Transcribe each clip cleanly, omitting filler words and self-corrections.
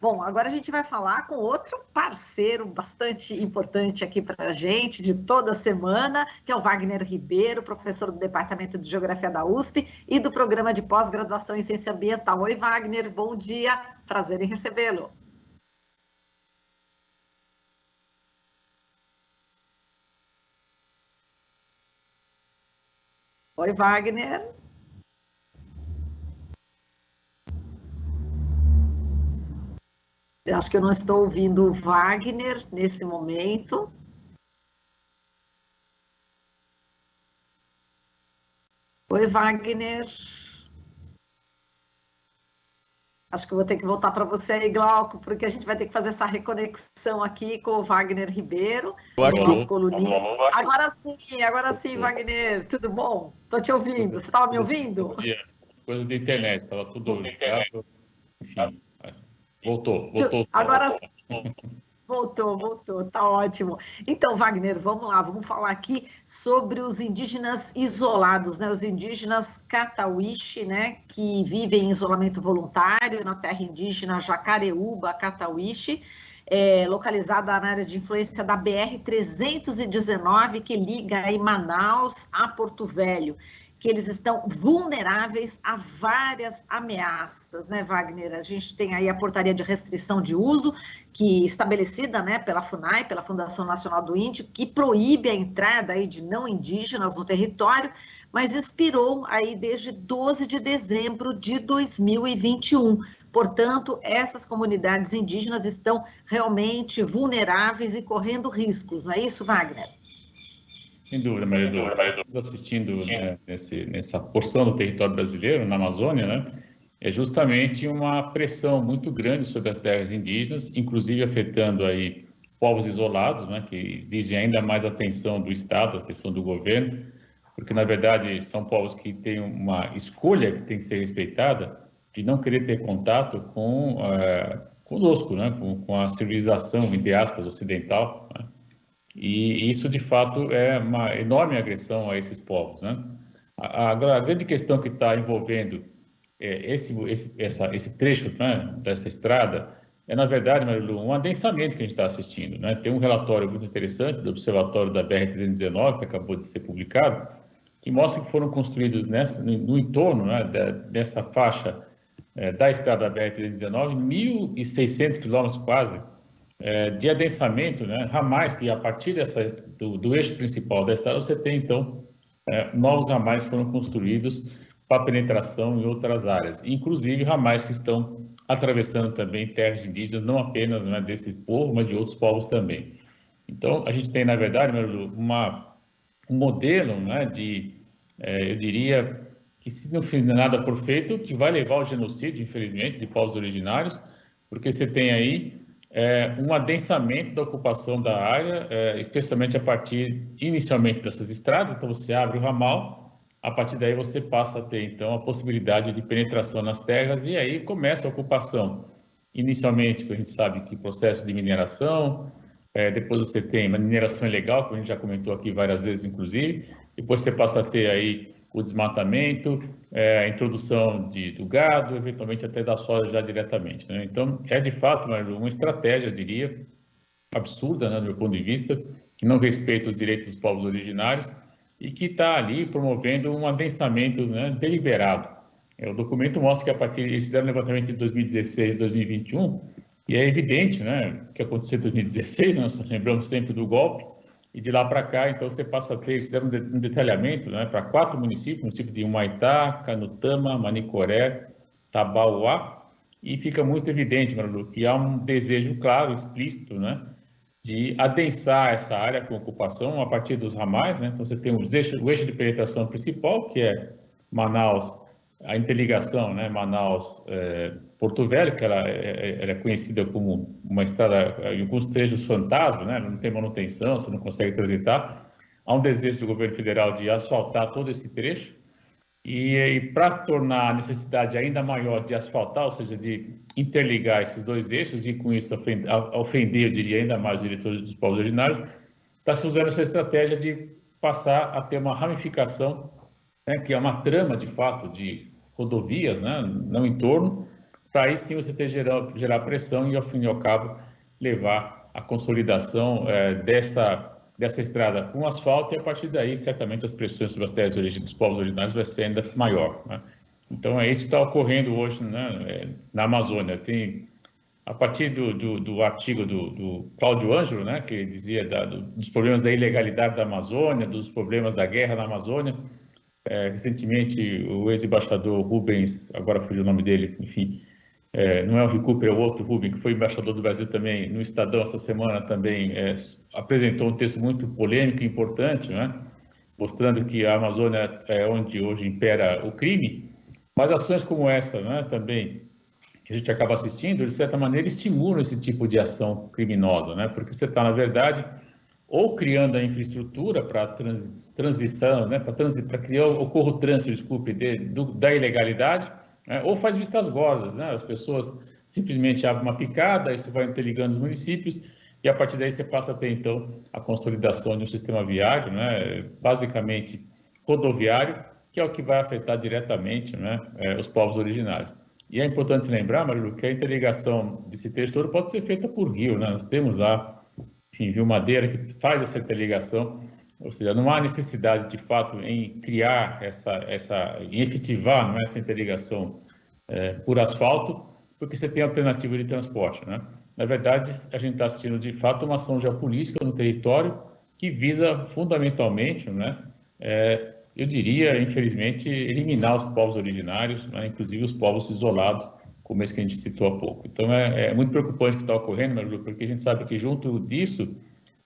Bom, agora a gente vai falar com outro parceiro bastante importante aqui para a gente, de toda semana, que é o Wagner Ribeiro, professor do Departamento de Geografia da USP e do Programa de Pós-Graduação em Ciência Ambiental. Oi, Wagner, bom dia, prazer em recebê-lo. Oi, Wagner. Acho que eu não estou ouvindo o Wagner nesse momento. Oi, Wagner. Acho que eu vou ter que voltar para você aí, Glauco, porque a gente vai ter que fazer essa reconexão aqui com o Wagner Ribeiro, nosso colunista. Agora sim, Wagner, tudo bom? Estou te ouvindo. Você estava me ouvindo? Coisa de internet, estava tudo ligado. Enfim, voltou. Agora sim. Voltou, tá ótimo. Então, Wagner, vamos lá, vamos falar aqui sobre os indígenas isolados, né? Os indígenas Catauíche, né? Que vivem em isolamento voluntário na terra indígena Jacareúba, Catauíche, localizada na área de influência da BR-319, que liga aí Manaus a Porto Velho, que eles estão vulneráveis a várias ameaças, né, Wagner? A gente tem aí a portaria de restrição de uso, que estabelecida, né, pela FUNAI, pela Fundação Nacional do Índio, que proíbe a entrada aí de não indígenas no território, mas expirou aí desde 12 de dezembro de 2021. Portanto, essas comunidades indígenas estão realmente vulneráveis e correndo riscos, não é isso, Wagner? Sem dúvida, Maria Edu. Estamos assistindo, né, nessa porção do território brasileiro, na Amazônia, né, é justamente uma pressão muito grande sobre as terras indígenas, inclusive afetando aí povos isolados, né, que exigem ainda mais atenção do Estado, atenção do governo, porque, na verdade, são povos que têm uma escolha que tem que ser respeitada de não querer ter contato com conosco, né, com a civilização, entre aspas, ocidental, né? E isso, de fato, é uma enorme agressão a esses povos, né? A grande questão que está envolvendo esse trecho, né, dessa estrada é, na verdade, Marilu, um adensamento que a gente está assistindo, né? Tem um relatório muito interessante do Observatório da BR-319, que acabou de ser publicado, que mostra que foram construídos no entorno, né, dessa faixa da estrada da BR-319, 1.600 quilômetros quase, de adensamento, né, ramais que a partir do eixo principal da estrada você tem, então, novos ramais foram construídos para penetração em outras áreas, inclusive ramais que estão atravessando também terras indígenas, não apenas, né, desse povo, mas de outros povos também. Então, a gente tem, na verdade, um modelo, né, eu diria, que se não for nada for feito, que vai levar ao genocídio, infelizmente, de povos originários, porque você tem aí um adensamento da ocupação da área, especialmente a partir, inicialmente, dessas estradas. Então, você abre o ramal, a partir daí você passa a ter, então, a possibilidade de penetração nas terras, e aí começa a ocupação. Inicialmente, a gente sabe que processo de mineração, depois você tem uma mineração ilegal, que a gente já comentou aqui várias vezes, inclusive, depois você passa a ter aí o desmatamento, a introdução do gado, eventualmente até da soja já diretamente, né? Então, é de fato uma estratégia, eu diria, absurda, né, do meu ponto de vista, que não respeita os direitos dos povos originários e que está ali promovendo um adensamento, né, deliberado. O documento mostra que a partir, eles fizeram um levantamento de 2016 e 2021, e é evidente, né, o que aconteceu em 2016, nós lembramos sempre do golpe, e de lá para cá, então, você passa a ter, fizeram um detalhamento, né, para 4 municípios, município de Humaitá, Canutama, Manicoré, Tabauá, e fica muito evidente, Marilu, que há um desejo claro, explícito, né, de adensar essa área com ocupação a partir dos ramais, né? Então, você tem o eixo de penetração principal, que é Manaus, a interligação, né, Manaus-Porto Velho, que ela é conhecida como uma estrada, em alguns trechos fantasma, né, não tem manutenção, você não consegue transitar. Há um desejo do governo federal de asfaltar todo esse trecho, e para tornar a necessidade ainda maior de asfaltar, ou seja, de interligar esses dois eixos e com isso ofender, eu diria, ainda mais os diretores dos povos originários, está se usando essa estratégia de passar a ter uma ramificação, né, que é uma trama, de fato, de rodovias, né, no entorno, para aí sim você gerar pressão e, ao fim e ao cabo, levar a consolidação dessa estrada com asfalto, e a partir daí, certamente, as pressões sobre as terras de origem dos povos originários vai ser ainda maior, né? Então, é isso que está ocorrendo hoje, né, na Amazônia. A partir do artigo do Cláudio Ângelo, né, que dizia dos problemas da ilegalidade da Amazônia, dos problemas da guerra na Amazônia, recentemente o ex-embaixador Rubens, agora fugiu o nome dele, enfim, não é o Recupera, é o outro Rubens, que foi embaixador do Brasil também, no Estadão essa semana também, apresentou um texto muito polêmico e importante, né, mostrando que a Amazônia é onde hoje impera o crime, mas ações como essa, né, também, que a gente acaba assistindo, de certa maneira, estimulam esse tipo de ação criminosa, né? Porque você está, na verdade, ou criando a infraestrutura para transição, né? Para que ocorra o trânsito, desculpe, da ilegalidade, né? Ou faz vistas gordas, né? As pessoas simplesmente abrem uma picada, isso vai interligando os municípios, e a partir daí você passa a ter, então, a consolidação de um sistema viário, né? Basicamente rodoviário, que é o que vai afetar diretamente, né? Os povos originários. E é importante lembrar, Marilu, que a interligação desse trecho todo pode ser feita por rio, né? Nós temos lá, enfim, Rio Madeira, que faz essa interligação, ou seja, não há necessidade, de fato, em criar em efetivar, né, essa interligação por asfalto, porque você tem alternativa de transporte, né? Na verdade, a gente está assistindo, de fato, uma ação geopolítica no território que visa, fundamentalmente, né, eu diria, infelizmente, eliminar os povos originários, né, inclusive os povos isolados, como esse que a gente citou há pouco. Então, é muito preocupante o que está ocorrendo, Marilu, porque a gente sabe que, junto disso,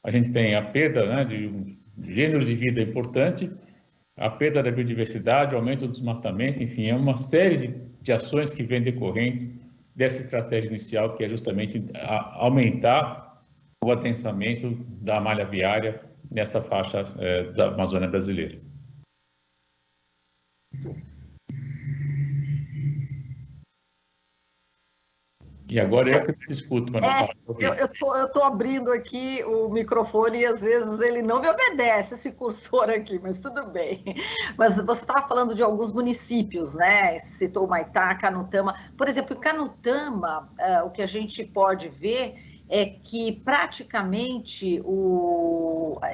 a gente tem a perda, né, de um gênero de vida importante, a perda da biodiversidade, o aumento do desmatamento, enfim, é uma série de ações que vêm decorrentes dessa estratégia inicial, que é justamente aumentar o adensamento da malha viária nessa faixa da Amazônia brasileira. E agora eu que te escuto, mas eu tô abrindo aqui o microfone e às vezes ele não me obedece, esse cursor aqui, mas tudo bem. Mas você estava falando de alguns municípios, né? Citou Humaitá, Canutama. Por exemplo, em Canutama, o que a gente pode ver é que praticamente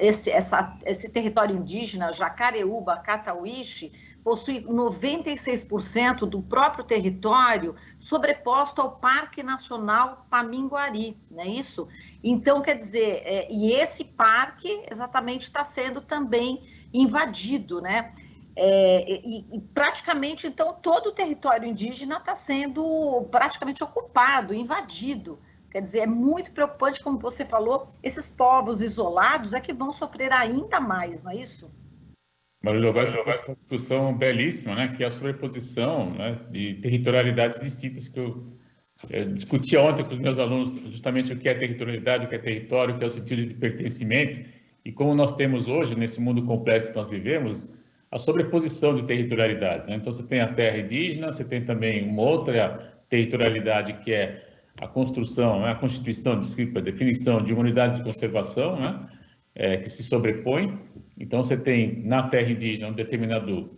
esse território indígena, Jacareúba, Catauíche, possui 96% do próprio território sobreposto ao Parque Nacional Paminguari, não é isso? Então, quer dizer, e esse parque exatamente está sendo também invadido, né? E praticamente, então, todo o território indígena está sendo praticamente ocupado, invadido. Quer dizer, é muito preocupante, como você falou, esses povos isolados é que vão sofrer ainda mais, não é isso? Marilu, vai ser uma discussão belíssima, né, que é a sobreposição, né, de territorialidades distintas que eu discuti ontem com os meus alunos, justamente o que é territorialidade, o que é território, o que é o sentido de pertencimento, e como nós temos hoje, nesse mundo complexo que nós vivemos, a sobreposição de territorialidades, né? Então, você tem a terra indígena, você tem também uma outra territorialidade que é a construção, né, a constituição, desculpa, a definição de uma unidade de conservação, né, que se sobrepõe. Então, você tem na terra indígena um determinado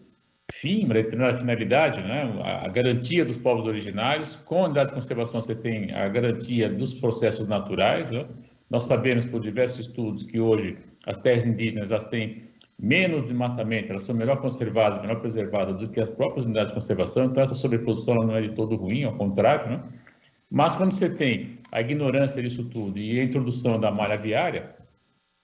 fim, uma determinada finalidade, né, a garantia dos povos originários. Com a unidade de conservação, você tem a garantia dos processos naturais, né? Nós sabemos por diversos estudos que hoje as terras indígenas elas têm menos desmatamento, elas são melhor conservadas, melhor preservadas do que as próprias unidades de conservação. Então, essa sobreposição não é de todo ruim, ao contrário, né? Mas quando você tem a ignorância disso tudo e a introdução da malha viária,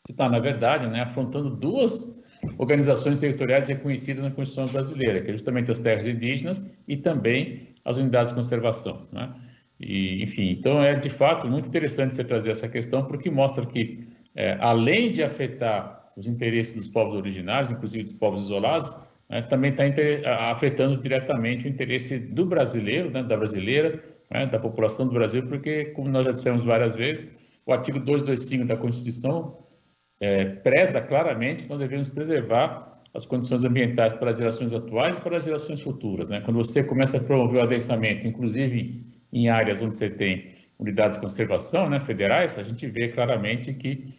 você está, na verdade, né, afrontando duas organizações territoriais reconhecidas na Constituição brasileira, que é justamente as terras indígenas e também as unidades de conservação, né? E, enfim, então é de fato muito interessante você trazer essa questão, porque mostra que, além de afetar os interesses dos povos originários, inclusive dos povos isolados, né, também está afetando diretamente o interesse do brasileiro, né, da brasileira, né, da população do Brasil, porque, como nós já dissemos várias vezes, o artigo 225 da Constituição preza claramente que nós devemos preservar as condições ambientais para as gerações atuais e para as gerações futuras, né? Quando você começa a promover o adensamento, inclusive em áreas onde você tem unidades de conservação, né, federais, a gente vê claramente que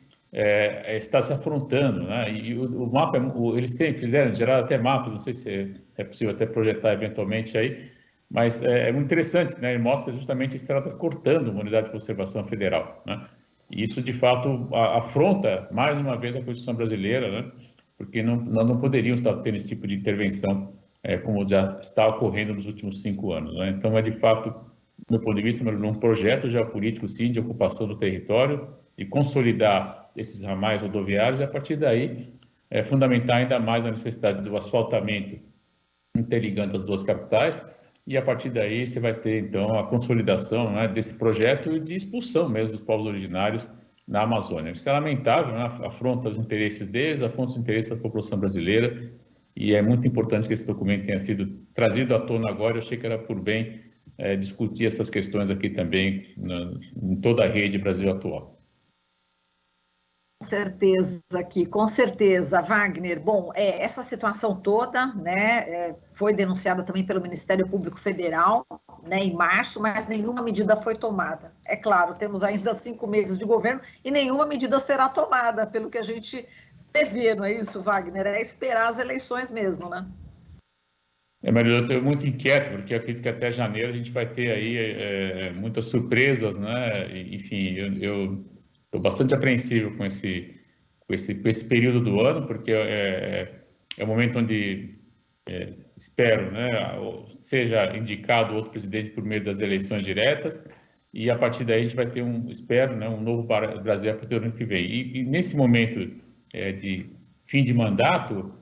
está se afrontando, né? E o mapa, eles fizeram, geraram até mapas, não sei se é possível até projetar eventualmente aí, Mas é muito interessante, né? Ele mostra justamente a estrada cortando uma unidade de conservação federal, né? E isso, de fato, afronta, mais uma vez, a Constituição brasileira, né? Porque nós não poderíamos estar tendo esse tipo de intervenção como já está ocorrendo nos últimos 5 anos, né? Então, de fato, do meu ponto de vista, um projeto geopolítico, sim, de ocupação do território e consolidar esses ramais rodoviários, e a partir daí, fundamentar ainda mais a necessidade do asfaltamento interligando as duas capitais, e a partir daí você vai ter, então, a consolidação, né, desse projeto e de expulsão mesmo dos povos originários na Amazônia. Isso é lamentável, né? Afronta os interesses deles, afronta os interesses da população brasileira, e é muito importante que esse documento tenha sido trazido à tona agora. Eu achei que era por bem discutir essas questões aqui também em toda a rede Brasil Atual. Com certeza, aqui, com certeza, Wagner. Bom, essa situação toda, né, foi denunciada também pelo Ministério Público Federal, né, em março, mas nenhuma medida foi tomada. É claro, temos ainda 5 meses de governo e nenhuma medida será tomada, pelo que a gente prevê, não é isso, Wagner? É esperar as eleições mesmo, né? Maria, eu estou muito inquieto, porque eu acredito que até janeiro a gente vai ter aí muitas surpresas, né? Enfim, eu estou bastante apreensivo com esse período do ano, porque é o momento onde espero, né, seja indicado outro presidente por meio das eleições diretas, e a partir daí a gente vai ter espero, né, um novo Brasil a partir do ano que vem. E nesse momento de fim de mandato,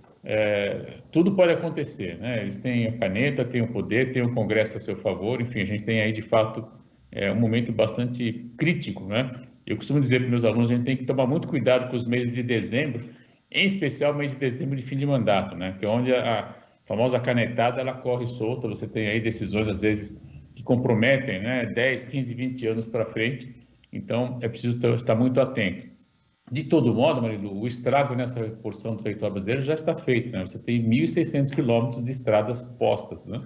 tudo pode acontecer, né? Eles têm a caneta, têm o poder, têm o Congresso a seu favor, enfim, a gente tem aí de fato um momento bastante crítico, né? Eu costumo dizer para os meus alunos, a gente tem que tomar muito cuidado com os meses de dezembro, em especial o mês de dezembro de fim de mandato, né? Que é onde a famosa canetada ela corre solta, você tem aí decisões às vezes que comprometem, né? 10, 15, 20 anos para frente, então é preciso estar muito atento. De todo modo, Marilu, o estrago nessa porção do território brasileiro já está feito, né? Você tem 1.600 quilômetros de estradas postas, né?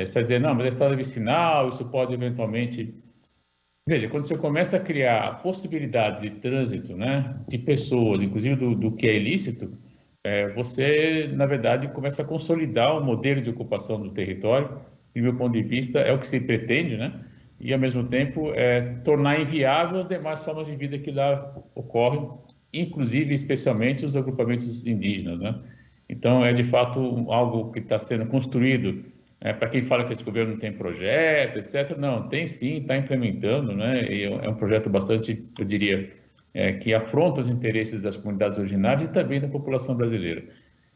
Você vai dizer, não, mas a estrada vicinal, isso pode eventualmente... Veja, quando você começa a criar a possibilidade de trânsito, né, de pessoas, inclusive do que é ilícito, você, na verdade, começa a consolidar o modelo de ocupação do território, do meu ponto de vista, é o que se pretende, né? E, ao mesmo tempo, tornar inviável as demais formas de vida que lá ocorrem, inclusive, especialmente, os agrupamentos indígenas, né? Então, de fato, algo que está sendo construído. Para quem fala que esse governo não tem projeto, etc., não, tem sim, está implementando, né? E é um projeto bastante, eu diria, que afronta os interesses das comunidades originárias e também da população brasileira.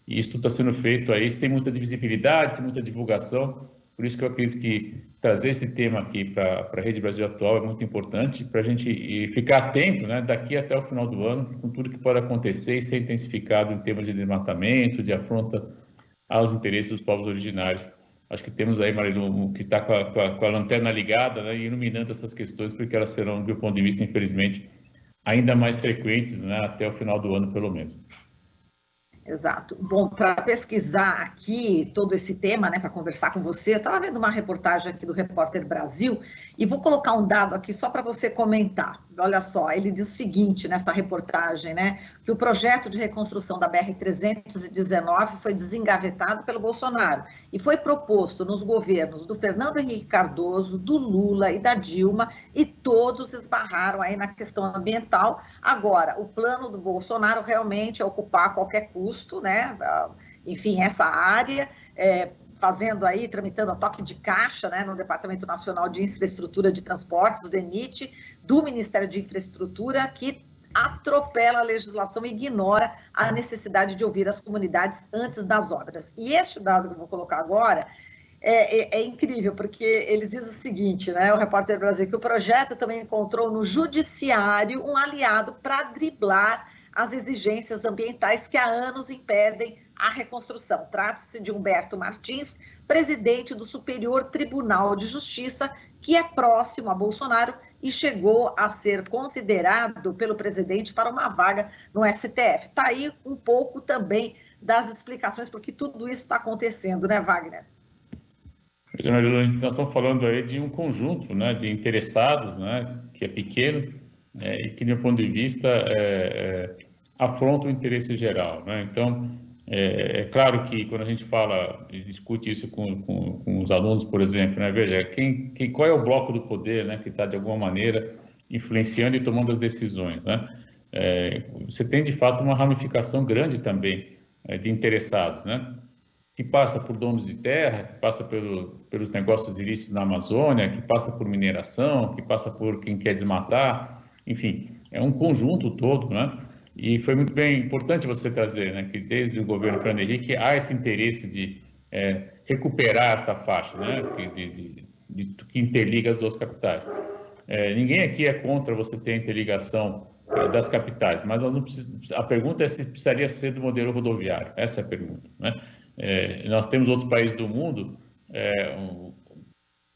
E isso está sendo feito aí sem muita visibilidade, sem muita divulgação. Por isso que eu acredito que trazer esse tema aqui para a Rede Brasil Atual é muito importante para a gente ficar atento, né, daqui até o final do ano, com tudo que pode acontecer e ser intensificado em termos de desmatamento, de afronta aos interesses dos povos originários. Acho que temos aí, Marilu, que está com a lanterna ligada, né, e iluminando essas questões, porque elas serão, do meu ponto de vista, infelizmente, ainda mais frequentes, né, até o final do ano, pelo menos. Exato. Bom, para pesquisar aqui todo esse tema, né, para conversar com você, eu estava vendo uma reportagem aqui do Repórter Brasil e vou colocar um dado aqui só para você comentar. Olha só, ele diz o seguinte nessa reportagem, né, que o projeto de reconstrução da BR-319 foi desengavetado pelo Bolsonaro e foi proposto nos governos do Fernando Henrique Cardoso, do Lula e da Dilma, e todos esbarraram aí na questão ambiental. Agora, o plano do Bolsonaro realmente é ocupar a qualquer custo, né? Enfim, essa área, tramitando a toque de caixa, né, no Departamento Nacional de Infraestrutura de Transportes, o DENIT, do Ministério de Infraestrutura, que atropela a legislação e ignora a necessidade de ouvir as comunidades antes das obras. E este dado que eu vou colocar agora é incrível, porque eles dizem o seguinte, né, o Repórter Brasil, que o projeto também encontrou no Judiciário um aliado para driblar as exigências ambientais que há anos impedem a reconstrução. Trata-se de Humberto Martins, presidente do Superior Tribunal de Justiça, que é próximo a Bolsonaro e chegou a ser considerado pelo presidente para uma vaga no STF. Está aí um pouco também das explicações porque tudo isso está acontecendo, né, Wagner? Nós estamos falando aí de um conjunto, né, de interessados, né, que é pequeno, e que, do meu ponto de vista, afronta o interesse geral, né? Então, É claro que quando a gente fala e discute isso com os alunos, por exemplo, né, veja, qual é o bloco do poder, né, que está, de alguma maneira, influenciando e tomando as decisões, né? Você tem, de fato, uma ramificação grande também de interessados, né? Que passa por donos de terra, que passa pelos negócios ilícitos na Amazônia, que passa por mineração, que passa por quem quer desmatar, enfim, é um conjunto todo, né? E foi muito bem importante você trazer, né, que desde o governo Fernando Henrique há esse interesse de recuperar essa faixa, né, que interliga as duas capitais. Ninguém aqui é contra você ter a interligação das capitais, mas a pergunta é se precisaria ser do modelo rodoviário. Essa é a pergunta, né? Nós temos outros países do mundo,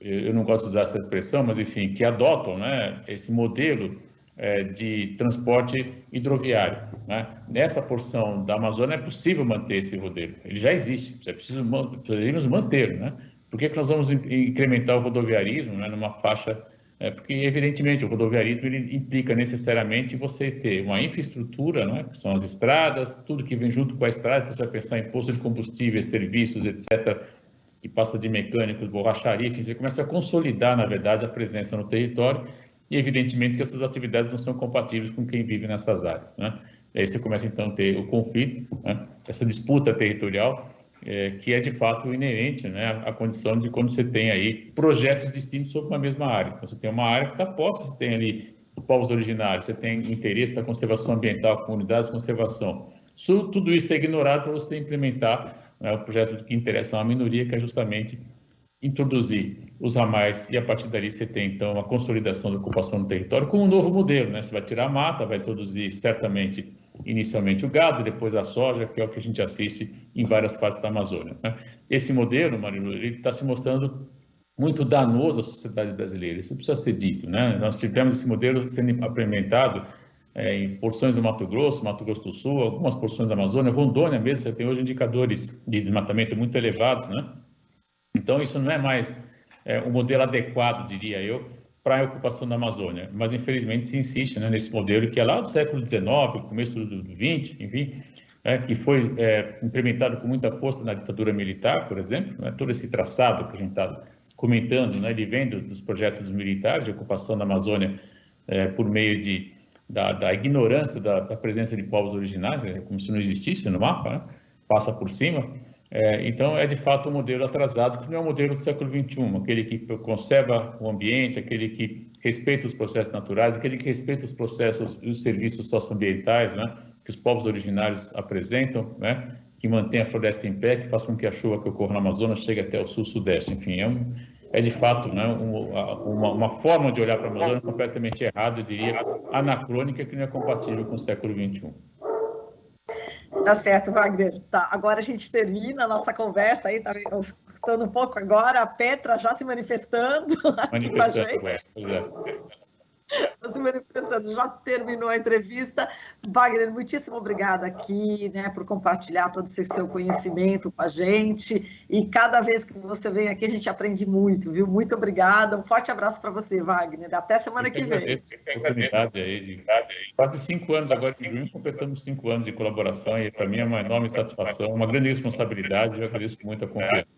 eu não gosto de usar essa expressão, mas enfim, que adotam, né, esse modelo de transporte hidroviário, né? Nessa porção da Amazônia é possível manter esse modelo, ele já existe, precisamos manter, né? Por que nós vamos incrementar o rodoviarismo, né, numa faixa? Porque, evidentemente, o rodoviarismo ele implica necessariamente você ter uma infraestrutura, né, que são as estradas, tudo que vem junto com a estrada, então você vai pensar em posto de combustíveis, serviços, etc., que passa de mecânicos, borracharia, enfim, você começa a consolidar, na verdade, a presença no território e, evidentemente, que essas atividades não são compatíveis com quem vive nessas áreas, né? E aí você começa, então, a ter o conflito, né, essa disputa territorial, que é de fato inerente, né, à condição de quando você tem aí projetos distintos sobre uma mesma área. Então, você tem uma área que está posta, você tem ali povos originários, você tem interesse da conservação ambiental, comunidades de conservação. Tudo isso é ignorado para você implementar, né, o projeto que interessa a uma minoria, que é justamente introduzir os ramais, e a partir dali você tem, então, a consolidação da ocupação do território com um novo modelo, né? Você vai tirar a mata, vai introduzir, certamente, inicialmente o gado, depois a soja, que é o que a gente assiste em várias partes da Amazônia, né? Esse modelo, Marilu, ele está se mostrando muito danoso à sociedade brasileira, isso precisa ser dito, né? Nós tivemos esse modelo sendo implementado em porções do Mato Grosso do Sul, algumas porções da Amazônia, Rondônia mesmo, você tem hoje indicadores de desmatamento muito elevados, né? Então, isso não é mais um modelo adequado, diria eu, para a ocupação da Amazônia, mas infelizmente se insiste, né, nesse modelo que é lá do século XIX, começo do XX, enfim, que foi implementado com muita força na ditadura militar, por exemplo, né, todo esse traçado que a gente está comentando, né, ele vem dos projetos dos militares de ocupação da Amazônia por meio da ignorância da presença de povos originários, como se não existisse no mapa, né, passa por cima. Então, é de fato um modelo atrasado, que não é um modelo do século XXI, aquele que conserva o ambiente, aquele que respeita os processos naturais, aquele que respeita os processos e os serviços socioambientais, né, que os povos originários apresentam, né, que mantém a floresta em pé, que faz com que a chuva que ocorre na Amazônia chegue até o sul-sudeste. Enfim, é de fato, né, uma forma de olhar para a Amazônia completamente errada, eu diria, anacrônica, que não é compatível com o século XXI. Tá certo, Wagner. Tá, agora a gente termina a nossa conversa aí, tá escutando um pouco agora, a Petra já se manifestando aqui com a gente. Está se manifestando, já terminou a entrevista. Wagner, muitíssimo obrigada aqui, né, por compartilhar todo esse seu conhecimento com a gente, e cada vez que você vem aqui a gente aprende muito, viu? Muito obrigada, um forte abraço para você, Wagner, até semana que vem. Oportunidade aí de quase 5 anos agora de junho, completamos 5 anos de colaboração, e para mim é uma enorme satisfação, uma grande responsabilidade, eu agradeço muito a confiança.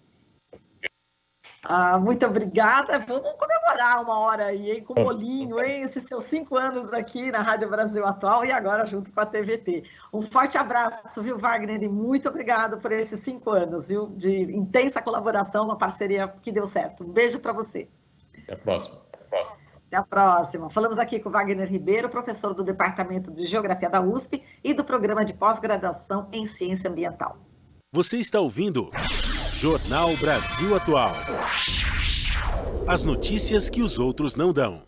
Muito obrigada. Vamos comemorar uma hora aí, hein, com o bolinho, hein? Esses seus 5 anos aqui na Rádio Brasil Atual e agora junto com a TVT. Um forte abraço, viu, Wagner? E muito obrigado por esses 5 anos, viu? De intensa colaboração, uma parceria que deu certo. Um beijo para você. Até a próxima. Até a próxima. Falamos aqui com o Wagner Ribeiro, professor do Departamento de Geografia da USP e do Programa de Pós-Graduação em Ciência Ambiental. Você está ouvindo Jornal Brasil Atual. As notícias que os outros não dão.